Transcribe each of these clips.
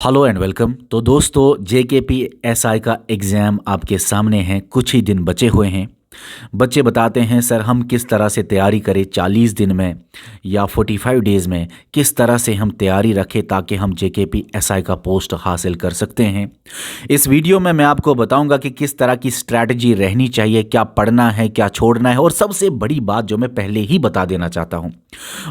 Hello and welcome. तो दोस्तों, JKPSI का एग्ज़ाम आपके सामने है। कुछ ही दिन बचे हुए हैं। बच्चे बताते हैं सर हम किस तरह से तैयारी करें, 40 दिन में या 45 डेज़ में किस तरह से हम तैयारी रखें ताकि हम JKPSI का पोस्ट हासिल कर सकते हैं। इस वीडियो में मैं आपको बताऊंगा कि किस तरह की स्ट्रैटेजी रहनी चाहिए, क्या पढ़ना है, क्या छोड़ना है, और सबसे बड़ी बात जो मैं पहले ही बता देना चाहता हूं।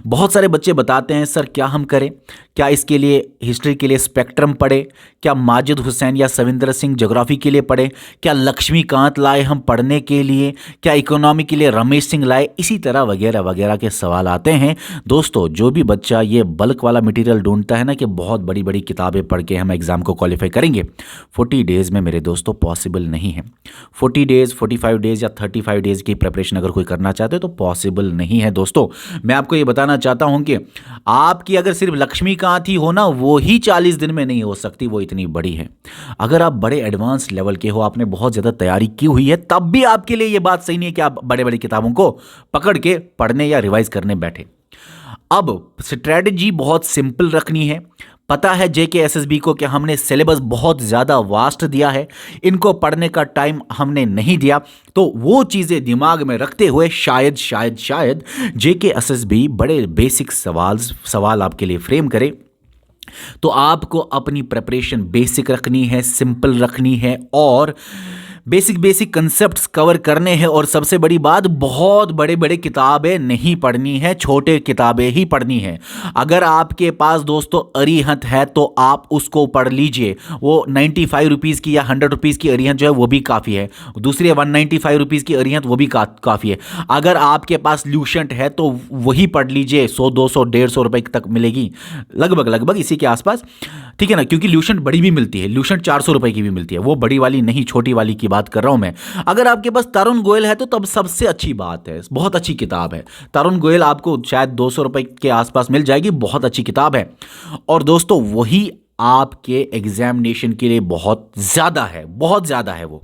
बहुत सारे बच्चे बताते हैं सर क्या हम करें, क्या इसके लिए हिस्ट्री के लिए स्पेक्ट्रम पढ़े, क्या माजिद हुसैन या सविंदर सिंह ज्योग्राफी के लिए पढ़े, क्या लक्ष्मीकांत लाए हम पढ़ने के लिए, क्या इकोनॉमी के लिए रमेश सिंह लाए, इसी तरह वगैरह वगैरह के सवाल आते हैं। दोस्तों, जो भी बच्चा ये बल्क वाला मटेरियल ढूंढता है ना कि बहुत बड़ी बड़ी किताबें पढ़ के हम एग्ज़ाम को क्वालिफाई करेंगे, 40 डेज़ में मेरे दोस्तों पॉसिबल नहीं है। 40 डेज़, 45 डेज़ या 35 डेज़ की प्रिपरेशन अगर कोई करना चाहते हो तो पॉसिबल नहीं है। दोस्तों, मैं आपको ये बताना चाहता हूँ कि आपकी अगर सिर्फ लक्ष्मीकांत ही हो ना, वो ही 40 दिन में नहीं हो सकती, वो इतनी बड़ी है। अगर आप बड़े एडवांस लेवल के हो, आपने बहुत ज़्यादा तैयारी की हुई है, तब भी आपके लिए ये बात सही नहीं है कि आप बड़े बड़ी किताबों को पकड़ के पढ़ने या रिवाइज करने बैठे। अब स्ट्रेटजी बहुत सिंपल रखनी है। पता है JKSSB को कि हमने सिलेबस बहुत ज़्यादा वास्ट दिया है, इनको पढ़ने का टाइम हमने नहीं दिया, तो वो चीज़ें दिमाग में रखते हुए शायद शायद शायद JKSSB बड़े बेसिक सवाल आपके लिए फ्रेम करे। तो आपको अपनी प्रिपरेशन बेसिक रखनी है, सिंपल रखनी है, और बेसिक कंसेप्ट्स कवर करने हैं। और सबसे बड़ी बात, बहुत बड़े बड़े किताबें नहीं पढ़नी है, छोटे किताबें ही पढ़नी है। अगर आपके पास दोस्तों अरिहंत है तो आप उसको पढ़ लीजिए। वो 95 रुपीज़ की या 100 रुपीज़ की अरिहंत जो है वो भी काफ़ी है। दूसरी 195 रुपीज़ की अरिहंत, वो भी काफ़ी है। अगर आपके पास ल्यूसेंट है तो वही पढ़ लीजिए, 100 200 150 रुपये तक मिलेगी, लगभग इसी के आसपास, ठीक है ना। क्योंकि ल्यूसेंट बड़ी भी मिलती है, ल्यूसेंट 400 रुपये की भी मिलती है, वो बड़ी वाली नहीं, छोटी वाली की बात कर रहा हूं मैं। अगर आपके पास तरुण गोयल है तो तब सबसे अच्छी बात है, बहुत अच्छी किताब है। तरुण गोयल आपको शायद 200 रुपये के आसपास मिल जाएगी, बहुत अच्छी किताब है। और दोस्तों, वही आपके एग्जामिनेशन के लिए बहुत ज़्यादा है, बहुत ज़्यादा है। वो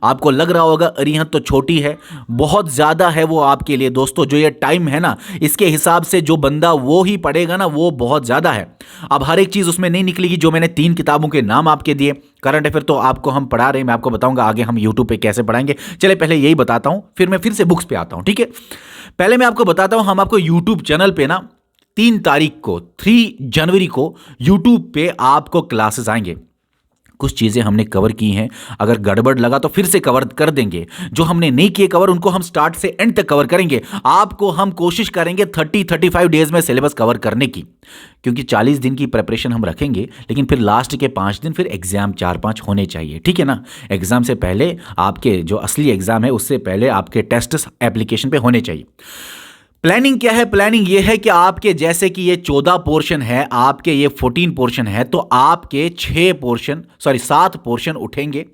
आपको लग रहा होगा अरिहंत तो छोटी है, बहुत ज़्यादा है वो आपके लिए। दोस्तों, जो ये टाइम है ना, इसके हिसाब से जो बंदा वो ही पढ़ेगा ना, वो बहुत ज़्यादा है। अब हर एक चीज़ उसमें नहीं निकलेगी। जो मैंने 3 किताबों के नाम आपके दिए, करंट अफेयर तो आपको हम पढ़ा रहे हैं, मैं आपको बताऊंगा आगे हम यूट्यूब पे कैसे पढ़ाएंगे। चले पहले यही बताता हूं, फिर मैं फिर से बुक्स पे आता हूं, ठीक है। पहले मैं आपको बताता हूं, हम आपको यूट्यूब चैनल पे ना 3 तारीख को, 3 जनवरी को यूट्यूब पे आपको क्लासेस आएंगे। कुछ चीज़ें हमने कवर की हैं, अगर गड़बड़ लगा तो फिर से कवर कर देंगे। जो हमने नहीं किए कवर, उनको हम स्टार्ट से एंड तक कवर करेंगे। आपको हम कोशिश करेंगे 30-35 डेज में सिलेबस कवर करने की, क्योंकि 40 दिन की प्रिपरेशन हम रखेंगे, लेकिन फिर लास्ट के 5 दिन फिर एग्जाम 4-5 होने चाहिए, ठीक है ना। एग्जाम से पहले, आपके जो असली एग्जाम है उससे पहले आपके टेस्ट एप्लीकेशन पे होने चाहिए। प्लानिंग क्या है? प्लानिंग ये है कि आपके जैसे कि ये 14 पोर्शन है, आपके ये 14 पोर्शन है, तो आपके 7 पोर्शन उठेंगे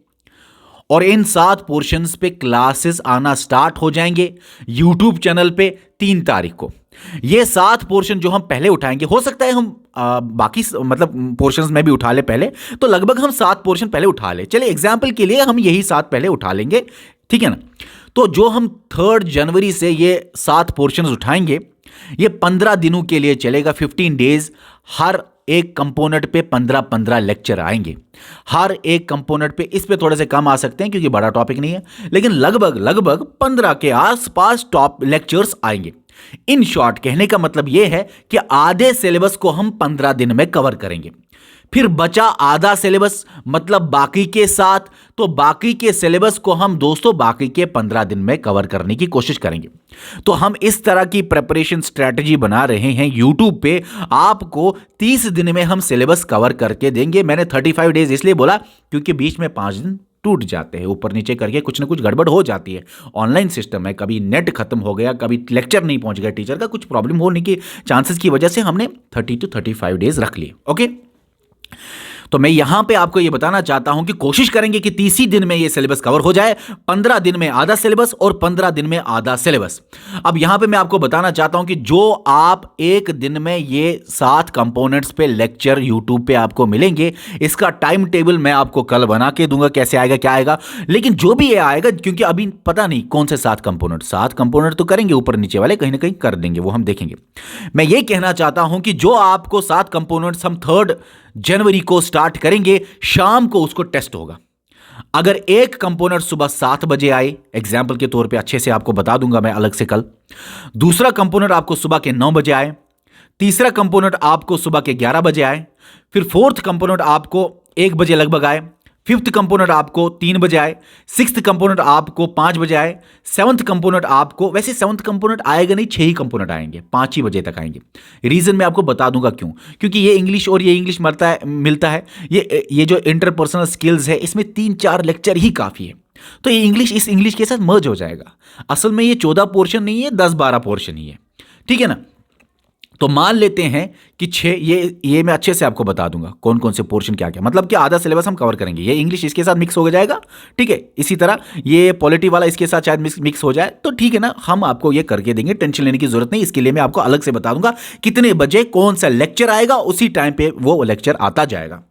और इन 7 पोर्शंस पे क्लासेस आना स्टार्ट हो जाएंगे यूट्यूब चैनल पे 3 तारीख को। ये 7 पोर्शन जो हम पहले उठाएंगे, हो सकता है हम बाकी मतलब पोर्शंस में भी उठा ले पहले, तो लगभग हम 7 पोर्शन पहले उठा ले। चलिए एग्जाम्पल के लिए हम यही 7 पहले उठा लेंगे, ठीक है ना। तो जो हम 3 जनवरी से ये 7 पोर्शंस उठाएंगे, ये 15 दिनों के लिए चलेगा, 15 डेज। हर एक कंपोनेंट पे 15-15 लेक्चर आएंगे, हर एक कंपोनेंट पे। इस पे थोड़े से कम आ सकते हैं क्योंकि बड़ा टॉपिक नहीं है, लेकिन लगभग 15 के आसपास टॉप लेक्चर्स आएंगे। इन शॉर्ट कहने का मतलब यह है कि आधे सिलेबस को हम 15 दिन में कवर करेंगे। फिर बचा आधा सिलेबस, मतलब बाकी के 7, तो बाकी के सिलेबस को हम दोस्तों बाकी के 15 दिन में कवर करने की कोशिश करेंगे। तो हम इस तरह की प्रिपरेशन स्ट्रेटजी बना रहे हैं यूट्यूब पे। आपको 30 दिन में हम सिलेबस कवर करके देंगे। मैंने 35 डेज इसलिए बोला क्योंकि बीच में 5 दिन टूट जाते हैं, ऊपर नीचे करके कुछ ना कुछ गड़बड़ हो जाती है। ऑनलाइन सिस्टम है, कभी नेट खत्म हो गया, कभी लेक्चर नहीं पहुंच गया, टीचर का कुछ प्रॉब्लम होने के चांसेस की वजह से हमने 30 to 35 डेज रख लिए। ओके, तो मैं यहां पे आपको यह बताना चाहता हूं कि कोशिश करेंगे कि 30 ही दिन में यह सिलेबस कवर हो जाए, 15 दिन में आधा सिलेबस और 15 दिन में आधा सिलेबस। अब यहां पे मैं आपको बताना चाहता हूं कि जो आप एक दिन में ये 7 कंपोनेंट्स पे लेक्चर यूट्यूब पे आपको मिलेंगे, इसका टाइम टेबल मैं आपको कल बना के दूंगा, कैसे आएगा क्या आएगा। लेकिन जो भी ये आएगा, क्योंकि अभी पता नहीं कौन से 7 कंपोनेंट तो करेंगे, ऊपर नीचे वाले कहीं ना कहीं कर देंगे, वो हम देखेंगे। मैं ये कहना चाहता हूं कि जो आपको 7 कंपोनेंट्स हम 3 जनवरी को स्टार्ट करेंगे, शाम को उसको टेस्ट होगा। अगर एक कंपोनेंट सुबह 7 बजे आए, एग्जाम्पल के तौर पे, अच्छे से आपको बता दूंगा मैं अलग से कल, दूसरा कंपोनेंट आपको सुबह के 9 बजे आए, तीसरा कंपोनेंट आपको सुबह के 11 बजे आए, फिर फोर्थ कंपोनेंट आपको 1 बजे लगभग आए, फिफ्थ कंपोनेंट आपको 3 बजे आए, सिक्स्थ कंपोनेंट आपको 5 बजे आए, सेवंथ कंपोनेंट आपको, वैसे सेवंथ कंपोनेंट आएगा नहीं, 6 ही कंपोनेंट आएंगे, 5 ही बजे तक आएंगे। रीजन मैं आपको बता दूंगा क्यों, क्योंकि ये इंग्लिश और ये इंग्लिश मिलता है, ये जो इंटरपर्सनल स्किल्स है इसमें 3-4 लेक्चर ही काफ़ी है। तो ये इंग्लिश इस इंग्लिश के साथ मर्ज हो जाएगा। असल में ये 14 पोर्शन नहीं है, 10-12 पोर्शन ही है, ठीक है ना। तो मान लेते हैं कि 6, ये मैं अच्छे से आपको बता दूंगा कौन कौन से पोर्शन क्या क्या, मतलब कि आधा सिलेबस हम कवर करेंगे। ये इंग्लिश इसके साथ मिक्स हो जाएगा, ठीक है। इसी तरह ये पॉलिटी वाला इसके साथ शायद मिक्स हो जाए, तो ठीक है ना, हम आपको ये करके देंगे, टेंशन लेने की जरूरत नहीं। इसके लिए मैं आपको अलग से बता दूंगा कितने बजे कौन सा लेक्चर आएगा, उसी टाइम पे वो लेक्चर आता जाएगा।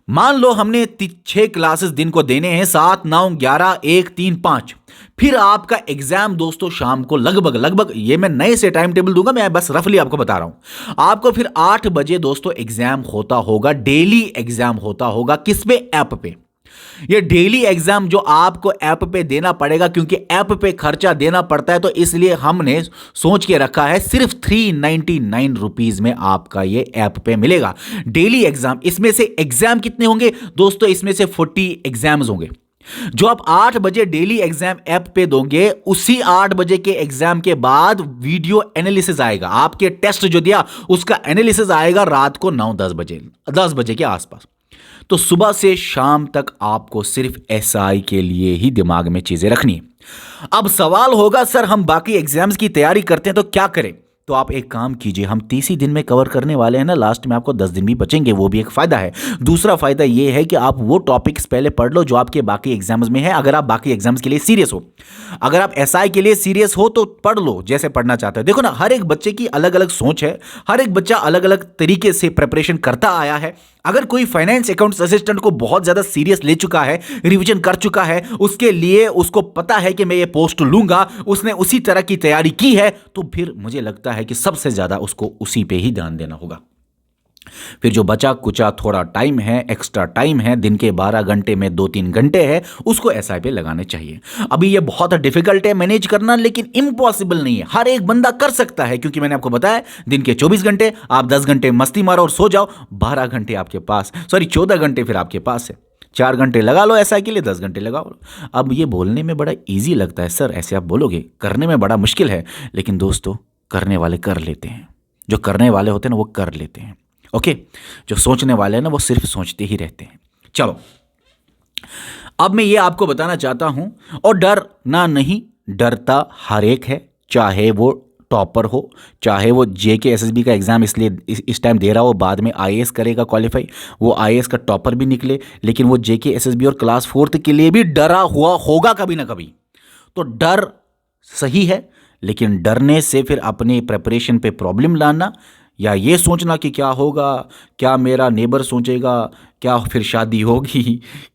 मान लो हमने 6 क्लासेस दिन को देने हैं, 7, 9, 11, 1, 3, 5। फिर आपका एग्जाम दोस्तों शाम को लगभग, ये मैं नए से टाइम टेबल दूंगा, मैं बस रफली आपको बता रहा हूं। आपको फिर 8 बजे दोस्तों एग्जाम होता होगा, डेली एग्जाम होता होगा। किस पे? ऐप पे। ये डेली एग्जाम जो आपको ऐप पे देना पड़ेगा, क्योंकि ऐप पे खर्चा देना पड़ता है, तो इसलिए हमने सोच के रखा है सिर्फ 399 रुपीज में आपका ये ऐप पे मिलेगा डेली एग्जाम। इसमें से एग्जाम कितने होंगे दोस्तों? इसमें से 40 एग्जाम्स होंगे जो आप 8 बजे डेली एग्जाम ऐप पे दोगे। उसी 8 बजे के एग्जाम के बाद वीडियो एनालिसिस आएगा, आपके टेस्ट जो दिया उसका एनालिसिस आएगा रात को 9-10 बजे, 10 बजे के आसपास। तो सुबह से शाम तक आपको सिर्फ एसआई के लिए ही दिमाग में चीजें रखनी है। अब सवाल होगा सर हम बाकी एग्जाम्स की तैयारी करते हैं तो क्या करें? तो आप एक काम कीजिए, हम 30 ही दिन में कवर करने वाले हैं ना, लास्ट में आपको 10 दिन भी बचेंगे, वो भी एक फायदा है। दूसरा फायदा ये है कि आप वो टॉपिक्स पहले पढ़ लो जो आपके बाकी एग्जाम्स में है। अगर आप बाकी एग्जाम्स के लिए सीरियस हो, अगर आप एसआई के लिए सीरियस हो तो पढ़ लो जैसे पढ़ना चाहते हो। देखो ना, हर एक बच्चे की अलग अलग सोच है, हर एक बच्चा अलग अलग तरीके से प्रिपरेशन करता आया है। अगर कोई फाइनेंस अकाउंट्स असिस्टेंट को बहुत ज्यादा सीरियस ले चुका है, रिवीजन कर चुका है, उसके लिए उसको पता है कि मैं ये पोस्ट लूंगा, उसने उसी तरह की तैयारी की है, तो फिर मुझे लगता है कि सबसे ज्यादा उसको उसी पे ही ध्यान देना होगा। फिर जो बचा कुचा थोड़ा टाइम है, एक्स्ट्रा टाइम है, दिन के 12 घंटे में 2-3 घंटे है, उसको एसआई पे लगाने चाहिए। अभी ये बहुत डिफिकल्ट है मैनेज करना, लेकिन इम्पॉसिबल नहीं है, हर एक बंदा कर सकता है। क्योंकि मैंने आपको बताया दिन के 24 घंटे, आप 10 घंटे मस्ती मारो और सो जाओ, 12 घंटे आपके पास, 14 घंटे फिर आपके पास है। 4 घंटे लगा लो एसआई के लिए, 10 घंटे लगा लो। अब ये बोलने में बड़ा ईजी लगता है सर, ऐसे आप बोलोगे, करने में बड़ा मुश्किल है, लेकिन दोस्तों करने वाले कर लेते हैं। जो करने वाले होते हैं ना वो कर लेते हैं, ओके। जो सोचने वाले हैं ना वो सिर्फ सोचते ही रहते हैं। चलो अब मैं ये आपको बताना चाहता हूं, और डरना नहीं, डरता हर एक है, चाहे वो टॉपर हो, चाहे वो जेके एसएसबी का एग्जाम इसलिए इस टाइम दे रहा हो, बाद में आईएएस करेगा क्वालिफाई, वो आईएएस का टॉपर भी निकले, लेकिन वो जेके एसएसबी और क्लास 4th के लिए भी डरा हुआ होगा कभी ना कभी। तो डर सही है, लेकिन डरने से फिर अपने प्रिपरेशन पे प्रॉब्लम लाना, या ये सोचना कि क्या होगा, क्या मेरा नेबर सोचेगा, क्या फिर शादी होगी,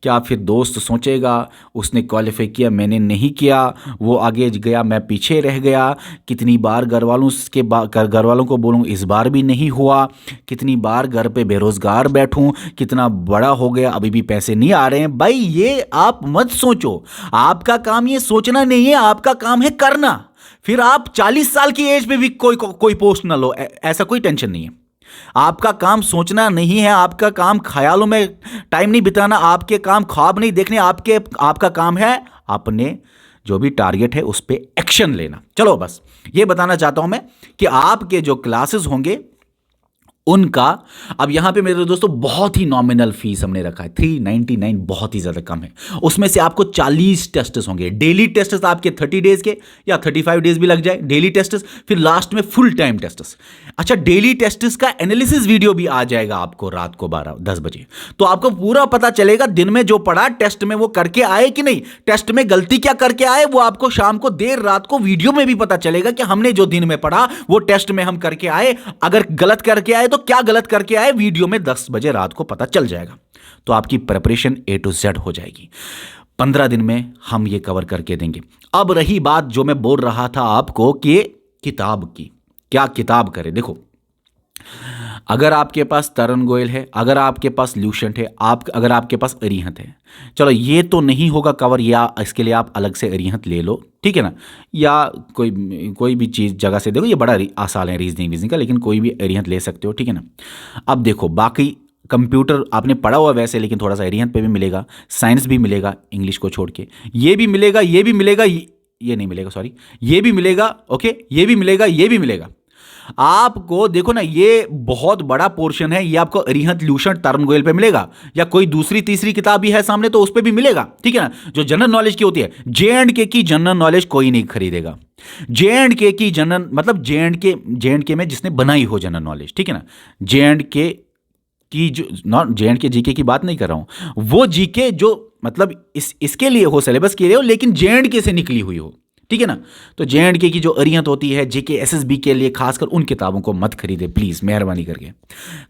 क्या फिर दोस्त सोचेगा, उसने क्वालिफाई किया मैंने नहीं किया, वो आगे गया मैं पीछे रह गया, कितनी बार घर वालों को बोलूँ इस बार भी नहीं हुआ, कितनी बार घर पे बेरोज़गार बैठूं, कितना बड़ा हो गया अभी भी पैसे नहीं आ रहे हैं। भाई ये आप मत सोचो, आपका काम ये सोचना नहीं है, आपका काम है करना। फिर आप 40 साल की एज पे भी कोई पोस्ट ना लो, ऐसा कोई टेंशन नहीं है। आपका काम सोचना नहीं है, आपका काम ख्यालों में टाइम नहीं बिताना, आपके काम ख्वाब नहीं देखने, आपका काम है अपने जो भी टारगेट है उस पे एक्शन लेना। चलो बस ये बताना चाहता हूं मैं कि आपके जो क्लासेस होंगे उनका, अब यहां पे मेरे दोस्तों बहुत ही नॉमिनल फीस हमने रखा है, 399, बहुत ही ज्यादा कम है। उसमें से आपको 40 टेस्ट्स होंगे, डेली टेस्ट्स आपके 30 डेज के या 35 डेज भी लग जाए डेली टेस्ट्स, फिर लास्ट में फुल टाइम टेस्ट्स। अच्छा, डेली टेस्ट्स का एनालिसिस वीडियो भी आ जाएगा आपको रात को 10 बजे, तो आपको पूरा पता चलेगा दिन में जो पढ़ा टेस्ट में वो करके आए कि नहीं, टेस्ट में गलती क्या करके आए वो आपको शाम को देर रात को वीडियो में भी पता चलेगा कि हमने जो दिन में पढ़ा वो टेस्ट में हम करके आए, अगर गलत करके आए तो क्या गलत करके आए, वीडियो में 10 बजे रात को पता चल जाएगा। तो आपकी प्रिपरेशन A to Z हो जाएगी। 15 दिन में हम ये कवर करके देंगे। अब रही बात जो मैं बोल रहा था आपको कि किताब की, क्या किताब करें। देखो अगर आपके पास तरन गोयल है, अगर आपके पास ल्यूसेंट है, अगर आपके पास अरिहंत है, चलो ये तो नहीं होगा कवर, या इसके लिए आप अलग से अरिहंत ले लो, ठीक है ना, या कोई भी चीज़ जगह से देखो, ये बड़ा आसान है रीजनिंग का, लेकिन कोई भी अरिहंत ले सकते हो, ठीक है ना। अब देखो बाकी कंप्यूटर आपने पढ़ा हुआ वैसे, लेकिन थोड़ा सा अरिहंत पे भी मिलेगा, साइंस भी मिलेगा इंग्लिश को छोड़ के, ये भी मिलेगा, ये भी मिलेगा, ये नहीं मिलेगा, सॉरी, ये भी मिलेगा, ओके, ये भी मिलेगा, ये भी मिलेगा। आपको देखो ना, ये बहुत बड़ा पोर्शन है, ये आपको अरिहंत ल्यूसेंट तरन गोयल पे मिलेगा, या कोई दूसरी तीसरी किताब भी है सामने तो उस पे भी मिलेगा, ठीक है ना, जो जनरल नॉलेज की होती है। जे.एंड.के की जनरल नॉलेज कोई नहीं खरीदेगा। जे.एंड.के की जनरल मतलब जे.एंड.के में जिसने बनाई हो जनरल नॉलेज, ठीक है ना, जे.एंड.के की जो नॉट जे.एंड.के जीके की बात नहीं कर रहा हूं, वो जीके जो मतलब इसके लिए हो, सिलेबस के लिए हो, लेकिन जे.एंड.के से निकली हुई हो, ठीक है ना। तो जे.एंड.के की जो अरिहंत होती है जेके एसएसबी के लिए, खासकर उन किताबों को मत खरीदे प्लीज, मेहरबानी करके।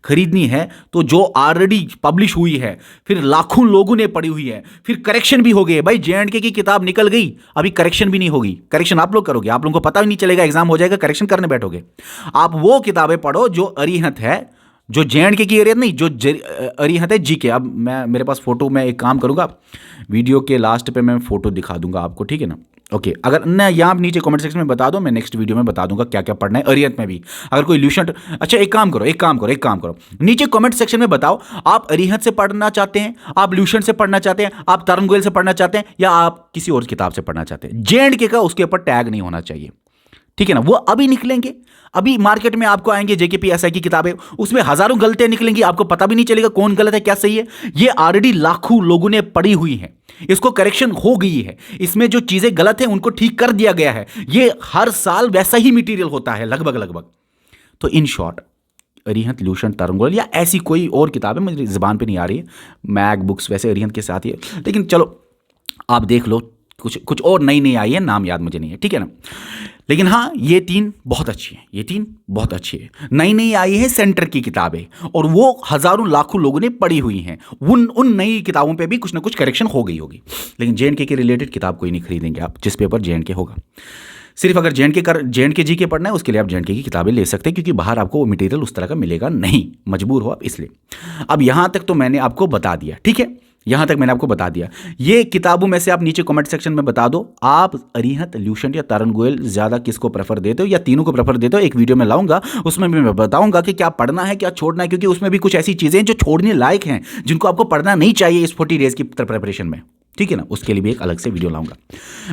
खरीदनी है तो जो ऑलरेडी पब्लिश हुई है, फिर लाखों लोगों ने पढ़ी हुई है, फिर करेक्शन भी हो गई है। भाई जे.एंड.के की किताब निकल गई, अभी करेक्शन भी नहीं होगी, करेक्शन आप लोग करोगे, आप लोगों को पता भी नहीं चलेगा, एग्जाम हो जाएगा, करेक्शन करने बैठोगे। आप वो किताबें पढ़ो जो अरिहंत है, जो जे.एंड.के की अरिहंत नहीं, जो अरिहंत है जीके। अब मेरे पास फोटो, मैं एक काम करूंगा, वीडियो के लास्ट पे मैं फोटो दिखा दूंगा आपको, ठीक है ना। ओके, अगर ना यहाँ नीचे कमेंट सेक्शन में बता दो, मैं नेक्स्ट वीडियो में बता दूंगा क्या क्या पढ़ना है अरिहंत में भी। अगर कोई ल्यूसेंट, अच्छा एक काम करो, नीचे कमेंट सेक्शन में बताओ, आप अरिहंत से पढ़ना चाहते हैं, आप ल्यूसेंट से पढ़ना चाहते हैं, आप तरन गोयल से पढ़ना चाहते हैं, या आप किसी और किताब से पढ़ना चाहते हैं। जे.एंड.के का उसके ऊपर टैग नहीं होना चाहिए, ठीक है ना। वो अभी निकलेंगे, अभी मार्केट में आपको आएंगे जेकेपीएसआई की किताबें, उसमें हजारों गलतियां निकलेंगी, आपको पता भी नहीं चलेगा कौन गलत है क्या सही है। ये ऑलरेडी लाखों लोगों ने पढ़ी हुई है, इसको करेक्शन हो गई है, इसमें जो चीजें गलत हैं उनको ठीक कर दिया गया है। ये हर साल वैसा ही मटेरियल होता है लगभग। तो इन शॉर्ट, अरिहंत ल्यूसेंट तरन गोयल या ऐसी कोई और किताब है, मुझे जुबान पे नहीं आ रही है, मैग बुक्स वैसे अरिहंत के साथ ही है, लेकिन चलो आप देख लो, कुछ और नई आई है, नाम याद मुझे नहीं है, ठीक है ना। लेकिन हाँ, ये तीन बहुत अच्छी है, नई आई है सेंटर की किताबें, और वो हजारों लाखों लोगों ने पढ़ी हुई हैं। उन नई किताबों पे भी कुछ ना कुछ करेक्शन हो गई होगी, लेकिन जे.एंड.के के रिलेटेड किताब कोई नहीं खरीदेंगे आप, जिस पेपर जे.एंड.के होगा। सिर्फ अगर जे.एंड.के जी के पढ़ना है, उसके लिए आप जे.एंड.के की किताबें ले सकते हैं, क्योंकि बाहर आपको वो मटेरियल उस तरह का मिलेगा नहीं, मजबूर हो आप इसलिए। अब यहां तक तो मैंने आपको बता दिया, ठीक है, यहां तक मैंने आपको बता दिया। ये किताबों में से आप नीचे कमेंट सेक्शन में बता दो, आप अरिहंत, ल्यूसेंट या तरन गोयल ज्यादा किसको प्रेफर देते हो, या तीनों को प्रेफर देते हो। एक वीडियो में लाऊंगा, उसमें भी मैं बताऊंगा कि क्या पढ़ना है क्या छोड़ना है, क्योंकि उसमें भी कुछ ऐसी चीजें जो छोड़ने लायक हैं, जिनको आपको पढ़ना नहीं चाहिए इस 40 डेज की प्रिपरेशन में, ठीक है ना। उसके लिए भी एक अलग से वीडियो लाऊंगा।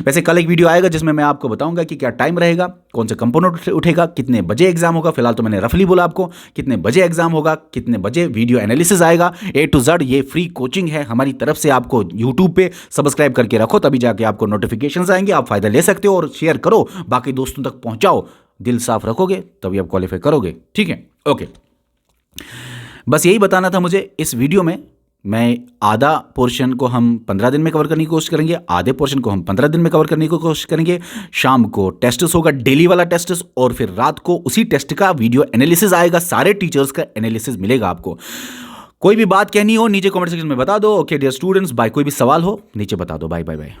वैसे कल एक वीडियो आएगा जिसमें मैं आपको बताऊंगा कि क्या टाइम रहेगा, कौन से कंपोनेंट उठेगा, कितने बजे एग्जाम होगा। फिलहाल तो मैंने रफली बोला आपको कितने बजे एग्जाम होगा, कितने बजे वीडियो एनालिसिस आएगा, A to Z। ये फ्री कोचिंग है हमारी तरफ से, आपको यूट्यूब पे सब्सक्राइब करके रखो, तभी जाके आपको नोटिफिकेशंस आएंगे, आप फायदा ले सकते हो, और शेयर करो, बाकी दोस्तों तक पहुंचाओ। दिल साफ रखोगे तभी आप क्वालिफाई करोगे, ठीक है। ओके, बस यही बताना था मुझे इस वीडियो में। मैं आधा पोर्शन को हम 15 दिन में कवर करने की कोशिश करेंगे, आधे पोर्शन को हम 15 दिन में कवर करने की कोशिश करेंगे। शाम को टेस्ट्स होगा, डेली वाला टेस्ट्स, और फिर रात को उसी टेस्ट का वीडियो एनालिसिस आएगा, सारे टीचर्स का एनालिसिस मिलेगा आपको। कोई भी बात कहनी हो नीचे कमेंट सेक्शन में बता दो। Okay dear students, bye. कोई भी सवाल हो नीचे बता दो। Bye bye bye.